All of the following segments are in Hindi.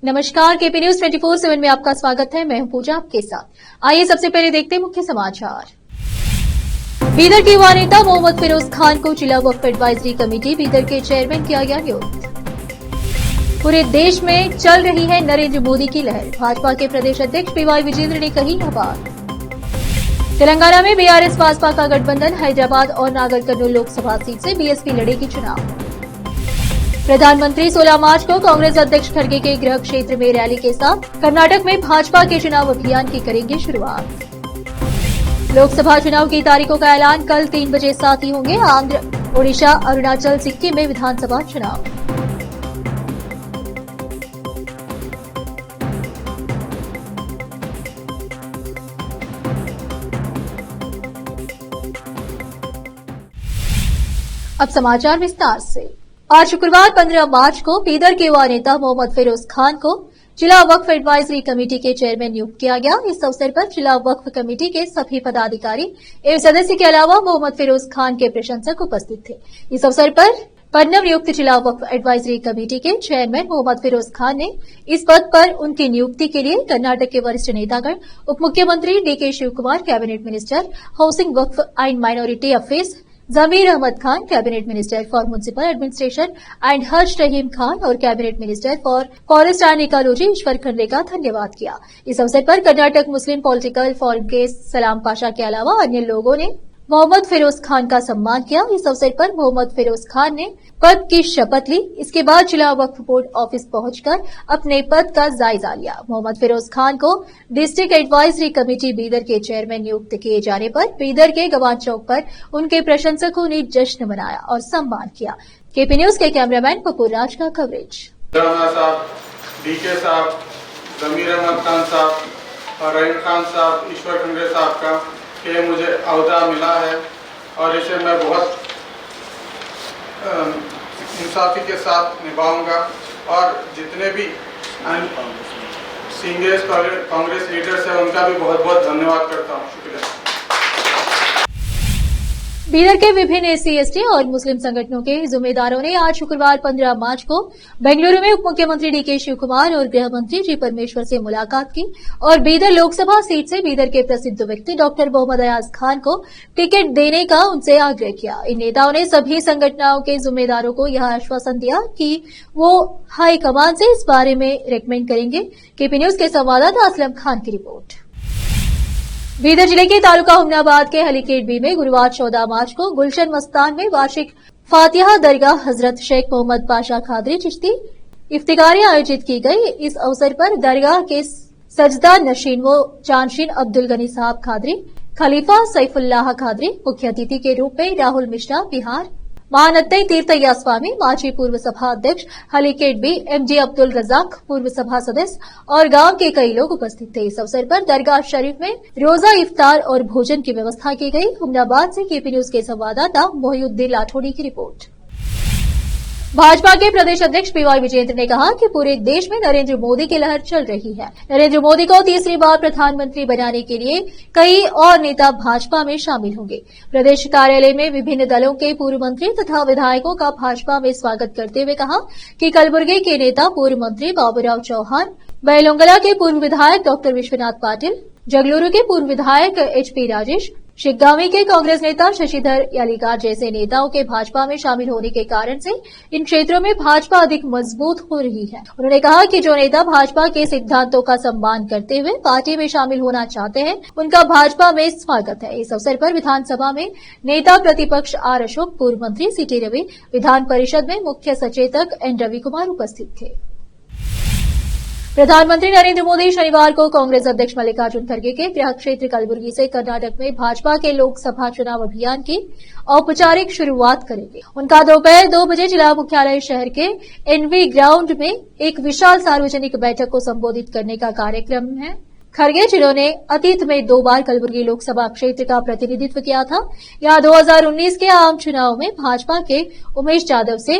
नमस्कार, केपी न्यूज 24/7 में आपका स्वागत है। मैं हूं पूजा आपके साथ। आइए सबसे पहले देखते हैं मुख्य समाचार। बीदर के युवा नेता मोहम्मद फिरोज खान को जिला वक्फ एडवाइजरी कमेटी बीदर के चेयरमैन किया गया नियुक्त। पूरे देश में चल रही है नरेंद्र मोदी की लहर, भाजपा के प्रदेश अध्यक्ष पीवाई विजेंद्र ने कही यह बात। तेलंगाना में बीआरएस भाजपा का गठबंधन, हैदराबाद और नागर कर्नूल लोकसभा सीट से बीएसपी लड़ेगी चुनाव। प्रधानमंत्री 16 मार्च को कांग्रेस अध्यक्ष खड़गे के गृह क्षेत्र में रैली के साथ कर्नाटक में भाजपा के चुनाव अभियान की करेंगे शुरुआत। लोकसभा चुनाव की तारीखों का ऐलान कल 3 बजे साथ ही होंगे। आंध्र, ओडिशा, अरुणाचल, सिक्किम में विधानसभा चुनाव। अब समाचार विस्तार से। आज शुक्रवार 15 मार्च को बीदर के युवा नेता मोहम्मद फिरोज खान को जिला वक्फ एडवाइजरी कमेटी के चेयरमैन नियुक्त किया गया। इस अवसर पर जिला वक्फ कमेटी के सभी पदाधिकारी एवं सदस्य के अलावा मोहम्मद फिरोज खान के प्रशंसक उपस्थित थे। इस अवसर पर नवनियुक्त जिला वक्फ एडवाइजरी कमेटी के चेयरमैन मोहम्मद फिरोज खान ने इस पद पर उनकी नियुक्ति के लिए कर्नाटक के वरिष्ठ नेतागण, उप मुख्यमंत्री DK Shivakumar, cabinet minister housing, Waqf and minority affairs Zameer Ahmed Khan, cabinet minister for municipal administration and हर्ष रहीम खान और cabinet minister for forest and ecology Eshwar Khandre का धन्यवाद किया। इस अवसर पर कर्नाटक मुस्लिम पॉलिटिकल फोरम के सलाम पाशा के अलावा अन्य लोगों ने मोहम्मद फिरोज खान का सम्मान किया। इस अवसर पर मोहम्मद फिरोज खान ने पद की शपथ ली। इसके बाद जिला वक्फ बोर्ड ऑफिस पहुंचकर अपने पद का जायजा लिया। मोहम्मद फिरोज खान को डिस्ट्रिक्ट एडवाइजरी कमेटी बीदर के चेयरमैन नियुक्त किए जाने पर बीदर के गवान चौक पर उनके प्रशंसकों ने जश्न मनाया और सम्मान किया। केपी न्यूज के कैमरामैन पपुर राज का कवरेज। डीके साहब, जमीर अहमद खान साहब और रहीम खान साहब, ईश्वर खंडे साहब का कि मुझे अहदा मिला है और इसे मैं बहुत इंसाफी के साथ निभाऊंगा और जितने भी सीनियर कांग्रेस लीडर्स हैं उनका भी बहुत बहुत धन्यवाद करता हूँ। शुक्रिया। बीदर के विभिन्न एससी, एसटी और मुस्लिम संगठनों के जिम्मेदारों ने आज शुक्रवार 15 मार्च को बेंगलुरु में उप मुख्यमंत्री डीके शिव कुमार और गृह मंत्री जी परमेश्वर से मुलाकात की और बीदर लोकसभा सीट से बीदर के प्रसिद्ध व्यक्ति डॉक्टर मोहम्मद अयाज खान को टिकट देने का उनसे आग्रह किया। इन नेताओं ने सभी संगठनों के जिम्मेदारों को यह आश्वासन दिया कि वो हाईकमान से इस बारे में रिकमेंड करेंगे। केपी न्यूज के संवाददाता असलम खान की रिपोर्ट। बीदर जिले के तालुका हुमनाबाद के हलीकेट बी में गुरुवार 14 मार्च को गुलशन मस्तान में वार्षिक फातिहा दरगाह हजरत शेख मोहम्मद पाशा खादरी चिश्ती इफ्तिकारियां आयोजित की गई। इस अवसर पर दरगाह के सजदा नशीन व जानशीन अब्दुल गनी साहब खादरी, खलीफा सैफुल्लाह खादरी, मुख्य अतिथि के रूप में राहुल मिश्रा बिहार, महानत्तई तीर्थय्या स्वामी, माजी पूर्व सभा अध्यक्ष हलीकेट बी एमजी अब्दुल रजाक, पूर्व सभा सदस्य और गांव के कई लोग उपस्थित थे। इस अवसर पर दरगाह शरीफ में रोजा इफ्तार और भोजन की व्यवस्था की गई। हुमनाबाद से केपी न्यूज के संवाददाता मोहिउद्दीन लाठोड़ी की रिपोर्ट। भाजपा के प्रदेश अध्यक्ष पीवाई विजेंद्र ने कहा कि पूरे देश में नरेंद्र मोदी की लहर चल रही है। नरेंद्र मोदी को तीसरी बार प्रधानमंत्री बनाने के लिए कई और नेता भाजपा में शामिल होंगे। प्रदेश कार्यालय में विभिन्न दलों के पूर्व मंत्री तथा विधायकों का भाजपा में स्वागत करते हुए कहा कि कलबुर्गी के नेता पूर्व मंत्री बाबूराव चौहान, बैलोंगला के पूर्व विधायक डॉक्टर विश्वनाथ पाटिल, जगलूरू के पूर्व विधायक एचपी राजेश, शिग्गांवी के कांग्रेस नेता शशिधर यालीगार जैसे नेताओं के भाजपा में शामिल होने के कारण से इन क्षेत्रों में भाजपा अधिक मजबूत हो रही है। उन्होंने कहा कि जो नेता भाजपा के सिद्धांतों का सम्मान करते हुए पार्टी में शामिल होना चाहते हैं उनका भाजपा में स्वागत है। इस अवसर पर विधानसभा में नेता प्रतिपक्ष आर अशोक, पूर्व मंत्री सीटी रवि, विधान परिषद में मुख्य सचेतक एन रवि कुमार उपस्थित थे। प्रधानमंत्री नरेंद्र मोदी शनिवार को कांग्रेस अध्यक्ष मल्लिकार्जुन खड़गे के गृह क्षेत्र कलबुर्गी से कर्नाटक में भाजपा के लोकसभा चुनाव अभियान की औपचारिक शुरुआत करेंगे। उनका दोपहर 2 बजे जिला मुख्यालय शहर के एनवी ग्राउंड में एक विशाल सार्वजनिक बैठक को संबोधित करने का कार्यक्रम है। खड़गे, जिन्होंने अतीत में 2 बार कलबुर्गी लोकसभा क्षेत्र का प्रतिनिधित्व किया था, यहां 2019 के आम चुनाव में भाजपा के उमेश जाधव से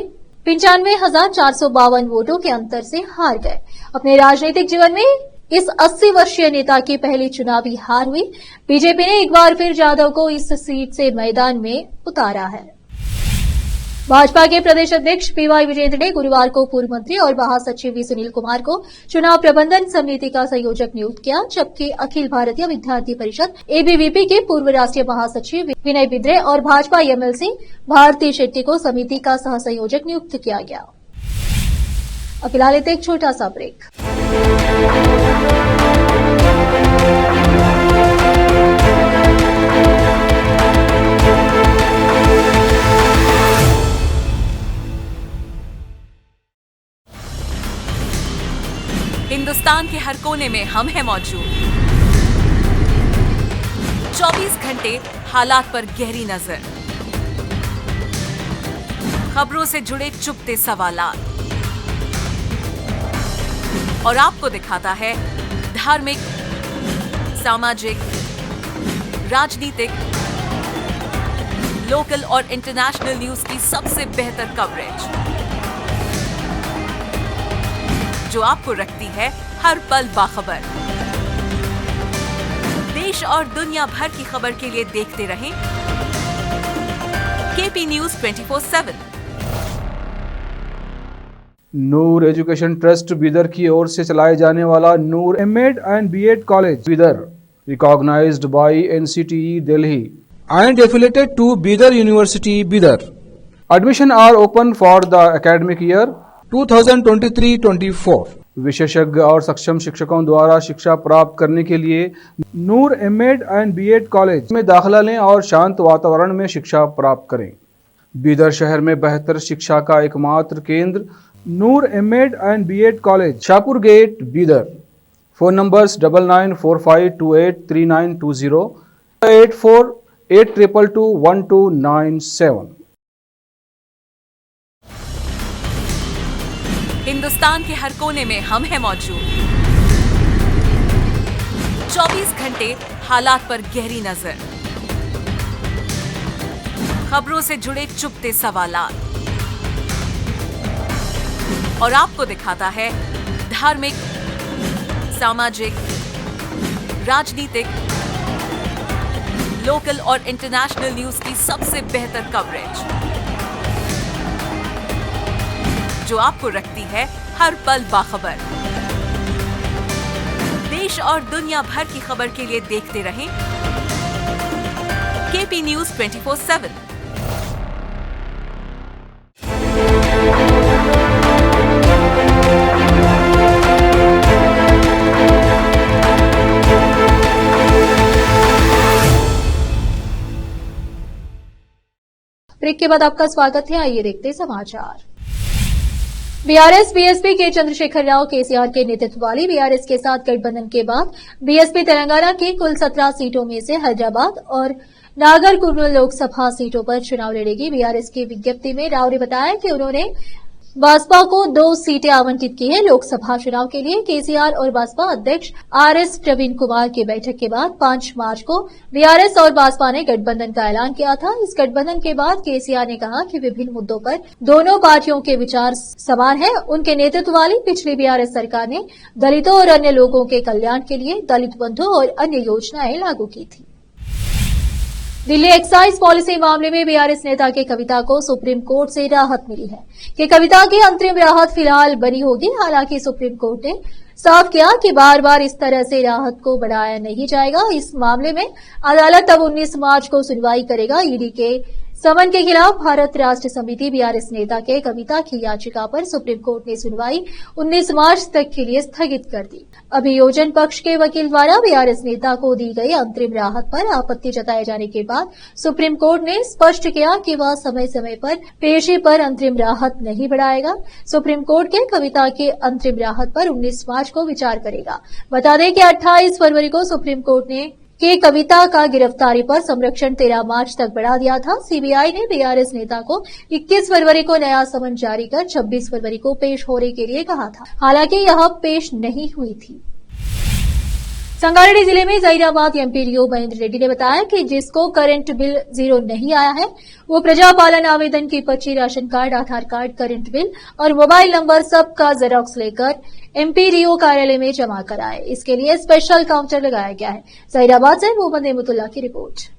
95,452 वोटों के अंतर से हार गए। अपने राजनीतिक जीवन में इस 80 वर्षीय नेता की पहली चुनावी हार हुई। बीजेपी ने एक बार फिर जाधव को इस सीट से मैदान में उतारा है। भाजपा के प्रदेश अध्यक्ष पीवाई विजेंद्र ने गुरुवार को पूर्व मंत्री और महासचिव वी सुनील कुमार को चुनाव प्रबंधन समिति का संयोजक नियुक्त किया, जबकि अखिल भारतीय विद्यार्थी परिषद एबीवीपी के पूर्व राष्ट्रीय महासचिव विनय बिद्रे और भाजपा एमएलसी भारती शेट्टी को समिति का सह संयोजक नियुक्त किया गया। अब फिलहाल लेते एक छोटा सा ब्रेक। हिंदुस्तान के हर कोने में हम हैं मौजूद। 24 घंटे हालात पर गहरी नजर, खबरों से जुड़े चुपते सवालात और आपको दिखाता है धार्मिक, सामाजिक, राजनीतिक, लोकल और इंटरनेशनल न्यूज की सबसे बेहतर कवरेज, जो आपको रखती है हर पल बाखबर। देश और दुनिया भर की खबर के लिए देखते रहें KP news 24/7। Noor education trust Bidar की ओर से चलाए जाने वाला Noor MEd and BEd college Bidar, recognised by NCTE Delhi and affiliated to Bidar University, Bidar. Admission are open for the academic year 2023-24. विशेषज्ञ और सक्षम शिक्षकों द्वारा शिक्षा प्राप्त करने के लिए नूर एमएड एंड बीएड कॉलेज में दाखिला लें और शांत वातावरण में शिक्षा प्राप्त करें। बीदर शहर में बेहतर शिक्षा का एकमात्र केंद्र Noor MEd and BEd college, Shahpur gate, Bidar. Phone numbers 9945283920, 8482221297। Hindustan के हर कोने में हम हैं मौजूद। 24 घंटे हालात पर गहरी नजर, खबरों से जुड़े चुपते सवालात और आपको दिखाता है धार्मिक, सामाजिक, राजनीतिक, लोकल और इंटरनेशनल न्यूज की सबसे बेहतर कवरेज, जो आपको रखती है हर पल बाखबर। देश और दुनिया भर की खबर के लिए देखते रहें केपी न्यूज 24/7। ब्रेक के बाद आपका स्वागत है। आइए देखते समाचार। बीआरएस बीएसपी के चंद्रशेखर राव केसीआर के नेतृत्व वाली बीआरएस के साथ गठबंधन के बाद बीएसपी तेलंगाना की कुल 17 सीटों में से हैदराबाद और नागर कुर्नूल लोकसभा सीटों पर चुनाव लड़ेगी। बीआरएस की विज्ञप्ति में राव ने बताया कि उन्होंने बासपा को 2 सीटें आवंटित की है। लोकसभा चुनाव के लिए केसीआर और बासपा अध्यक्ष आरएस प्रवीण कुमार की बैठक के बाद 5 मार्च को बीआरएस और बासपा ने गठबंधन का ऐलान किया था। इस गठबंधन के बाद केसीआर ने कहा कि विभिन्न मुद्दों पर दोनों पार्टियों के विचार समान हैं। उनके नेतृत्व वाली पिछली बीआरएस सरकार ने दलितों और अन्य लोगों के कल्याण के लिए दलित बंधु और अन्य योजनाएं लागू की थी। दिल्ली एक्साइज पॉलिसी मामले में बीआरएस नेता के कविता को सुप्रीम कोर्ट से राहत मिली है कि कविता की अंतरिम राहत फिलहाल बनी होगी। हालांकि सुप्रीम कोर्ट ने साफ किया कि बार बार इस तरह से राहत को बढ़ाया नहीं जाएगा। इस मामले में अदालत अब 19 मार्च को सुनवाई करेगा। ईडी के समन के खिलाफ भारत राष्ट्र समिति बीआरएस नेता के कविता की याचिका पर सुप्रीम कोर्ट ने सुनवाई 19 मार्च तक के लिए स्थगित कर दी। अभियोजन पक्ष के वकील द्वारा बीआरएस नेता को दी गई अंतरिम राहत पर आपत्ति जताए जाने के बाद सुप्रीम कोर्ट ने स्पष्ट किया कि वह समय समय पर पेशी पर अंतरिम राहत नहीं बढ़ाएगा। सुप्रीम कोर्ट के कविता की अंतरिम राहत पर 19 मार्च को विचार करेगा। बता दें कि 28 फरवरी को सुप्रीम कोर्ट ने के कविता का गिरफ्तारी पर संरक्षण 13 मार्च तक बढ़ा दिया था। सीबीआई ने बीआरएस नेता को 21 फरवरी को नया समन जारी कर 26 फरवरी को पेश होने के लिए कहा था। हालांकि यह पेश नहीं हुई थी। संगारेड्डी जिले में जहीराबाद एमपी डीओ महेंद्र रेड्डी ने बताया कि जिसको करंट बिल 0 नहीं आया है वो प्रजापालन आवेदन की पर्ची, राशन कार्ड, आधार कार्ड, करंट बिल और मोबाइल नंबर सबका जेरॉक्स लेकर एमपी डीओ कार्यालय में जमा कराए। इसके लिए स्पेशल काउंटर लगाया गया है। जहीराबाद से मोहम्मद नेमतुल्लाह की रिपोर्ट।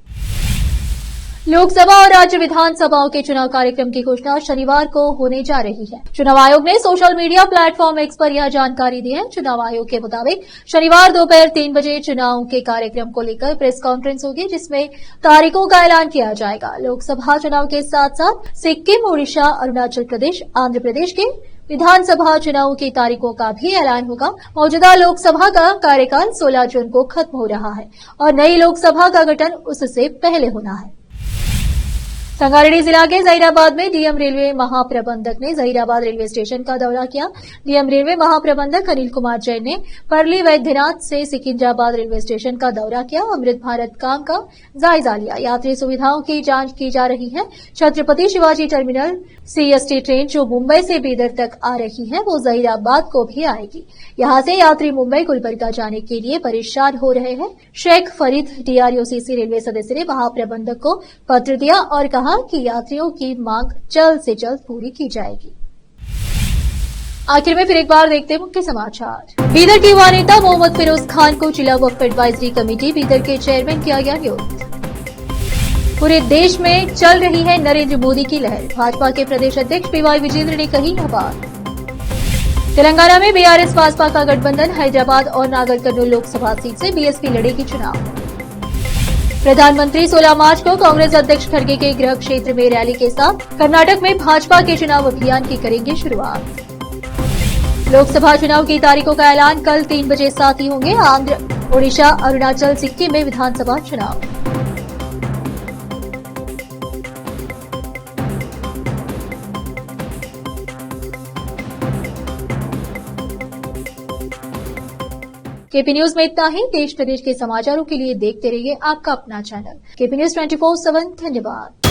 लोकसभा और राज्य विधानसभाओं के चुनाव कार्यक्रम की घोषणा शनिवार को होने जा रही है। चुनाव आयोग ने सोशल मीडिया प्लेटफॉर्म एक्स पर यह जानकारी दी है। चुनाव आयोग के मुताबिक शनिवार दोपहर 3 बजे चुनाव के कार्यक्रम को लेकर प्रेस कॉन्फ्रेंस होगी, जिसमें तारीखों का ऐलान किया जाएगा। लोकसभा चुनाव के साथ साथ सिक्किम, ओडिशा, अरुणाचल प्रदेश, आंध्र प्रदेश के विधानसभा चुनाव की तारीखों का भी ऐलान होगा। मौजूदा लोकसभा का कार्यकाल 16 जून को खत्म हो रहा है और नई लोकसभा का गठन उससे पहले होना है। संगारेड्डी जिला के जहीराबाद में डीएम रेलवे महाप्रबंधक ने जहीराबाद रेलवे स्टेशन का दौरा किया। डीएम रेलवे महाप्रबंधक अनिल कुमार जैन ने परली वैद्यनाथ से सिकंदराबाद रेलवे स्टेशन का दौरा किया। अमृत भारत काम का जायजा लिया। यात्री सुविधाओं की जांच की जा रही है। Chhatrapati Shivaji terminal CST train जो मुंबई से बीदर तक आ रही है वो जहीराबाद को भी आएगी। यहां से यात्री मुंबई गुलबर्गा जाने के लिए परेशान हो रहे हैं। शेख फरीद डीआरयूसीसी रेलवे सदस्य ने महाप्रबंधक को पत्र दिया और कहा कि यात्रियों की मांग जल्द से जल्द पूरी की जाएगी। आखिर में फिर एक बार देखते हैं मुख्य समाचार। बीदर के युवा नेता मोहम्मद फिरोज खान को जिला वक्फ एडवाइजरी कमेटी बीदर के चेयरमैन किया गया नियुक्त। पूरे देश में चल रही है नरेंद्र मोदी की लहर। भाजपा के प्रदेश अध्यक्ष पीवाई विजेंद्र ने कही यह बात। तेलंगाना में बीआरएस भाजपा का गठबंधन। हैदराबाद और नागर कर्नूल लोकसभा सीट से बीएसपी लड़ेगी चुनाव। प्रधानमंत्री 16 मार्च को कांग्रेस अध्यक्ष खड़गे के गृह क्षेत्र में रैली के साथ कर्नाटक में भाजपा के चुनाव अभियान की करेंगे शुरुआत। लोकसभा चुनाव की तारीखों का ऐलान कल 3 बजे साथ ही होंगे। आंध्र, ओडिशा, अरुणाचल, सिक्किम में विधानसभा चुनाव। केपी न्यूज में इतना ही। देश प्रदेश के समाचारों के लिए देखते रहिए आपका अपना चैनल केपी न्यूज 24/7। धन्यवाद।